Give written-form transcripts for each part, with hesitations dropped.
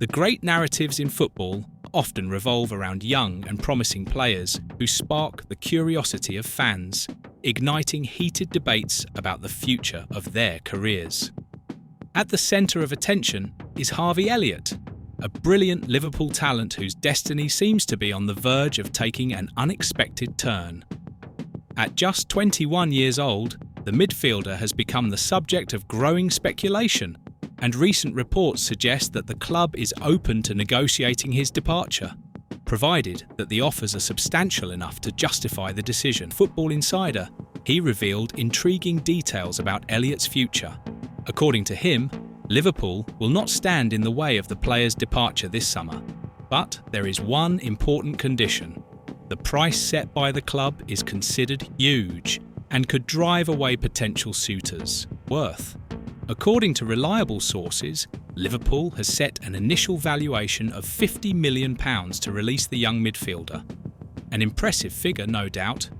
The great narratives in football often revolve around young and promising players who spark the curiosity of fans, igniting heated debates about the future of their careers. At the centre of attention is Harvey Elliott, a brilliant Liverpool talent whose destiny seems to be on the verge of taking an unexpected turn. At just 21 years old, the midfielder has become the subject of growing speculation, and recent reports suggest that the club is open to negotiating his departure, provided that the offers are substantial enough to justify the decision. Football Insider, he revealed intriguing details about Elliott's future. According to him, Liverpool will not stand in the way of the player's departure this summer, but there is one important condition. The price set by the club is considered huge and could drive away potential suitors. According to reliable sources, Liverpool has set an initial valuation of £50 million to release the young midfielder. An impressive figure, no doubt.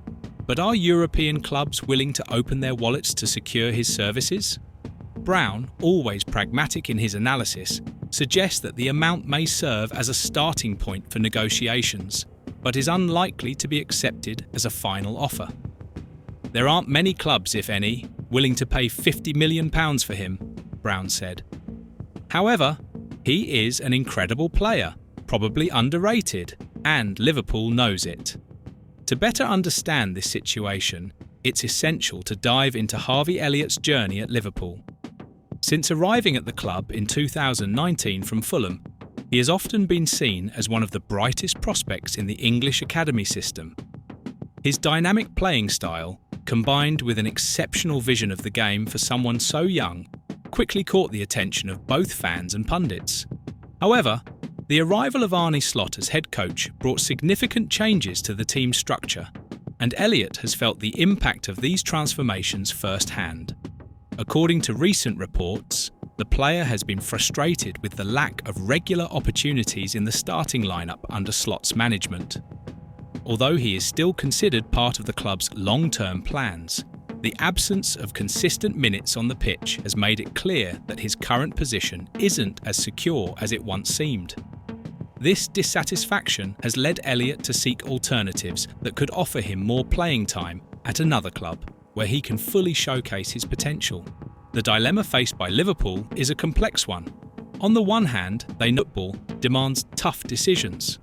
But are European clubs willing to open their wallets to secure his services? Brown, always pragmatic in his analysis, suggests that the amount may serve as a starting point for negotiations, but is unlikely to be accepted as a final offer. There aren't many clubs, if any, willing to pay £50 million for him, Brown said. However, he is an incredible player, probably underrated, and Liverpool knows it. To better understand this situation, it's essential to dive into Harvey Elliott's journey at Liverpool. Since arriving at the club in 2019 from Fulham, he has often been seen as one of the brightest prospects in the English academy system. His dynamic playing style, combined with an exceptional vision of the game for someone so young, quickly caught the attention of both fans and pundits. However, the arrival of Arne Slot as head coach brought significant changes to the team's structure, and Elliott has felt the impact of these transformations firsthand. According to recent reports, the player has been frustrated with the lack of regular opportunities in the starting lineup under Slot's management. Although he is still considered part of the club's long-term plans, the absence of consistent minutes on the pitch has made it clear that his current position isn't as secure as it once seemed. This dissatisfaction has led Elliott to seek alternatives that could offer him more playing time at another club, where he can fully showcase his potential. The dilemma faced by Liverpool is a complex one. On the one hand, they know football demands tough decisions.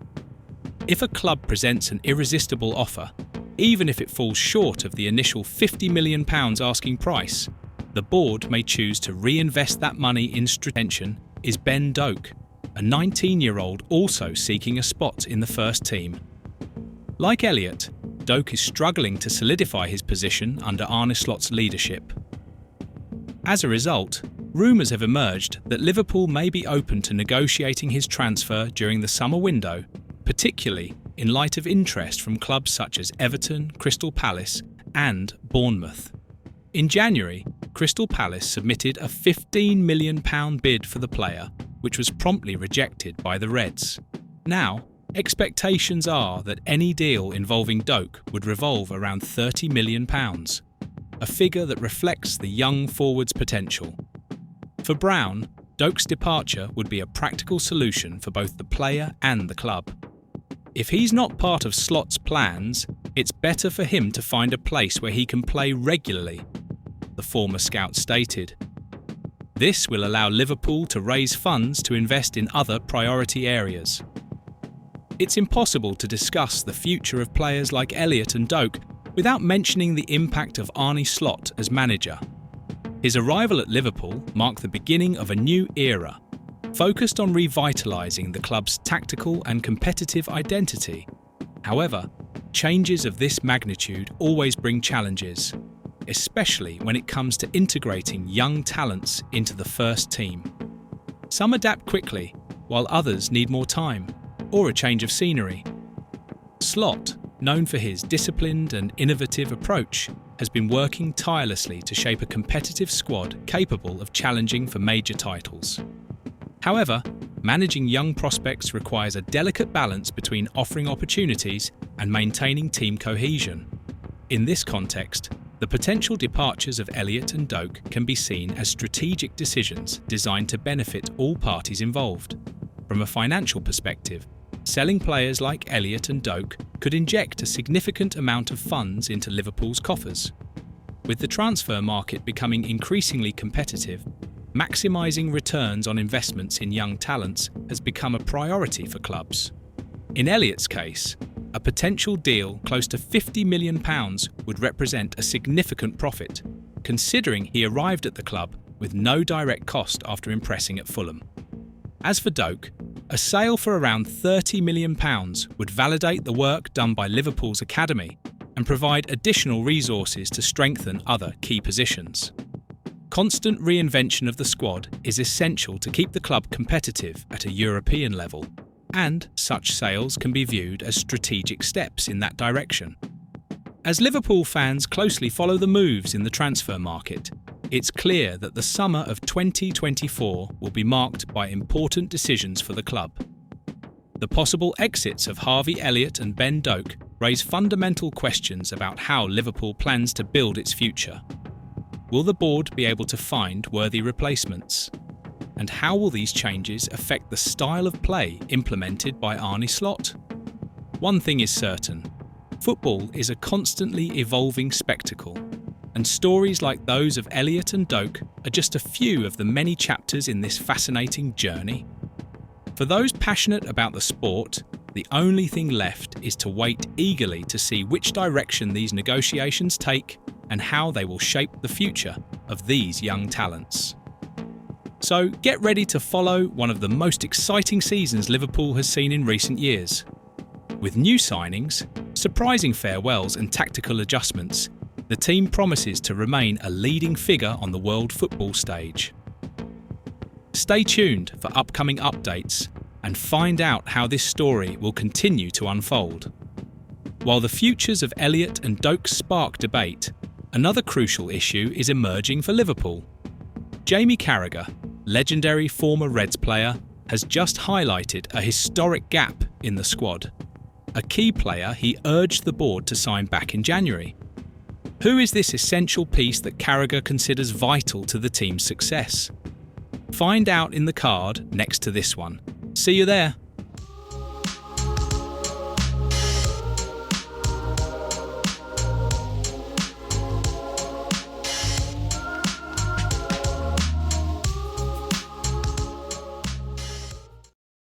If a club presents an irresistible offer, even if it falls short of the initial £50 million asking price, the board may choose to reinvest that money in strategy. Is Ben Doak, a 19-year-old also seeking a spot in the first team. Like Elliott, Doak is struggling to solidify his position under Arne Slot's leadership. As a result, rumours have emerged that Liverpool may be open to negotiating his transfer during the summer window, particularly in light of interest from clubs such as Everton, Crystal Palace and Bournemouth. In January, Crystal Palace submitted a £15 million bid for the player, which was promptly rejected by the Reds. Now, expectations are that any deal involving Doak would revolve around £30 million, a figure that reflects the young forward's potential. For Brown, Doak's departure would be a practical solution for both the player and the club. If he's not part of Slot's plans, it's better for him to find a place where he can play regularly, the former scout stated. This will allow Liverpool to raise funds to invest in other priority areas. It's impossible to discuss the future of players like Elliott and Doak without mentioning the impact of Arne Slot as manager. His arrival at Liverpool marked the beginning of a new era, focused on revitalising the club's tactical and competitive identity. However, changes of this magnitude always bring challenges, especially when it comes to integrating young talents into the first team. Some adapt quickly, while others need more time, or a change of scenery. Slot, known for his disciplined and innovative approach, has been working tirelessly to shape a competitive squad capable of challenging for major titles. However, managing young prospects requires a delicate balance between offering opportunities and maintaining team cohesion. In this context, the potential departures of Elliott and Doak can be seen as strategic decisions designed to benefit all parties involved. From a financial perspective, selling players like Elliott and Doak could inject a significant amount of funds into Liverpool's coffers. With the transfer market becoming increasingly competitive, maximising returns on investments in young talents has become a priority for clubs. In Elliott's case, a potential deal close to £50 million would represent a significant profit, considering he arrived at the club with no direct cost after impressing at Fulham. As for Doak, a sale for around £30 million would validate the work done by Liverpool's academy and provide additional resources to strengthen other key positions. Constant reinvention of the squad is essential to keep the club competitive at a European level, and such sales can be viewed as strategic steps in that direction. As Liverpool fans closely follow the moves in the transfer market, it's clear that the summer of 2024 will be marked by important decisions for the club. The possible exits of Harvey Elliott and Ben Doak raise fundamental questions about how Liverpool plans to build its future. Will the board be able to find worthy replacements? And how will these changes affect the style of play implemented by Arne Slot? One thing is certain: football is a constantly evolving spectacle, and stories like those of Elliott and Doak are just a few of the many chapters in this fascinating journey. For those passionate about the sport, the only thing left is to wait eagerly to see which direction these negotiations take and how they will shape the future of these young talents. So get ready to follow one of the most exciting seasons Liverpool has seen in recent years. With new signings, surprising farewells and tactical adjustments, the team promises to remain a leading figure on the world football stage. Stay tuned for upcoming updates and find out how this story will continue to unfold. While the futures of Elliott and Doak spark debate, another crucial issue is emerging for Liverpool. Jamie Carragher, legendary former Reds player, has just highlighted a historic gap in the squad, a key player he urged the board to sign back in January. Who is this essential piece that Carragher considers vital to the team's success? Find out in the card next to this one. See you there.